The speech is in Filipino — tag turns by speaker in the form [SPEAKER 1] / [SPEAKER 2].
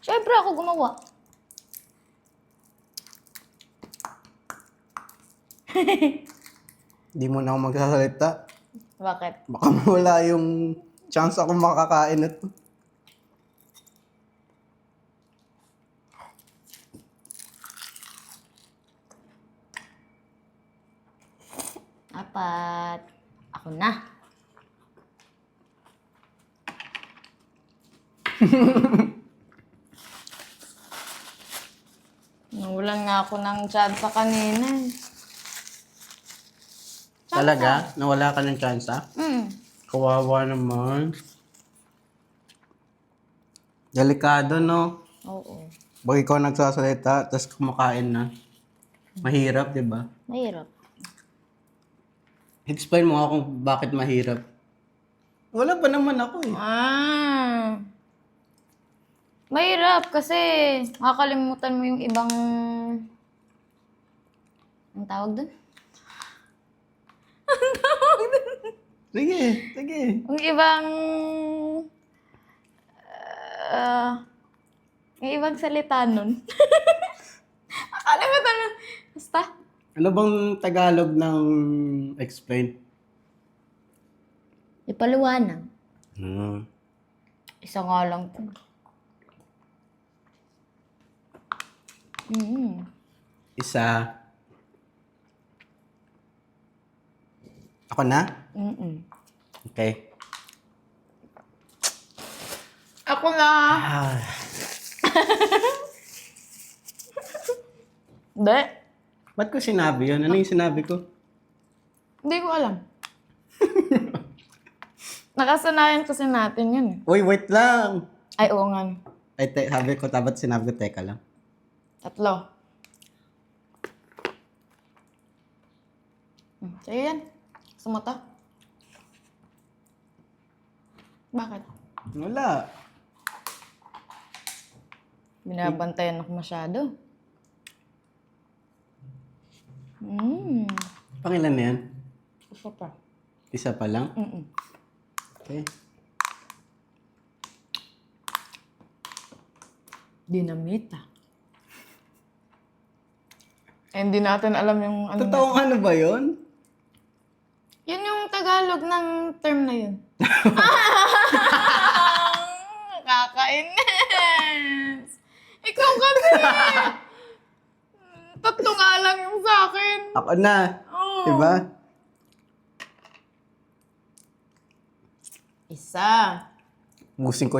[SPEAKER 1] Siyempre ako gumawa.
[SPEAKER 2] Hindi mo na ako magsasalita.
[SPEAKER 1] Bakit?
[SPEAKER 2] Baka mawala yung chance ako makakain ito.
[SPEAKER 1] Apat. Ako na. Nawalan nga ako ng chance kanina.
[SPEAKER 2] Talaga? Nawala ka ng chance, ha? Kawawa naman. Delikado, no?
[SPEAKER 1] Oo.
[SPEAKER 2] Pag ikaw nagsasalita, tapos kumakain na. Mahirap, di ba?
[SPEAKER 1] Mahirap.
[SPEAKER 2] Explain mo ako kung bakit mahirap. Wala pa naman ako eh.
[SPEAKER 1] Mahirap kasi makakalimutan mo yung ibang... Ang tawag dun?
[SPEAKER 2] Sige, sige.
[SPEAKER 1] Yung ibang... yung ibang salita nun. Nakalimutan mo. Basta.
[SPEAKER 2] Ano bang Tagalog ng explain?
[SPEAKER 1] Ipaliwanag.
[SPEAKER 2] Hmm.
[SPEAKER 1] Isa nga lang to.
[SPEAKER 2] Isa. Ako na? Okay.
[SPEAKER 1] Ako na. Hindi.
[SPEAKER 2] Ba't ko sinabi yun? Ano yung sinabi ko?
[SPEAKER 1] Hindi ko alam. Nakasanayan kasi natin yun.
[SPEAKER 2] Uy, wait lang!
[SPEAKER 1] Ay, oo nga.
[SPEAKER 2] Ay, sabi ko, dapat sinabi ko, teka lang.
[SPEAKER 1] 3. Sa'yo yan. Gusto mo to? Bakit?
[SPEAKER 2] Wala.
[SPEAKER 1] Binabantayan ako masyado.
[SPEAKER 2] Pangilan na yan?
[SPEAKER 1] Gusto pa.
[SPEAKER 2] Isa pa lang? Okay.
[SPEAKER 1] Dinamita. Eh, hindi natin alam yung ano.
[SPEAKER 2] Totoong ano ba yun?
[SPEAKER 1] Yun yung Tagalog ng term na yun. Kakainis! Ikaw kasi! 3 nga lang yung sa akin.
[SPEAKER 2] Ako na.
[SPEAKER 1] Oo.
[SPEAKER 2] Diba?
[SPEAKER 1] Isa.
[SPEAKER 2] Busin ko yung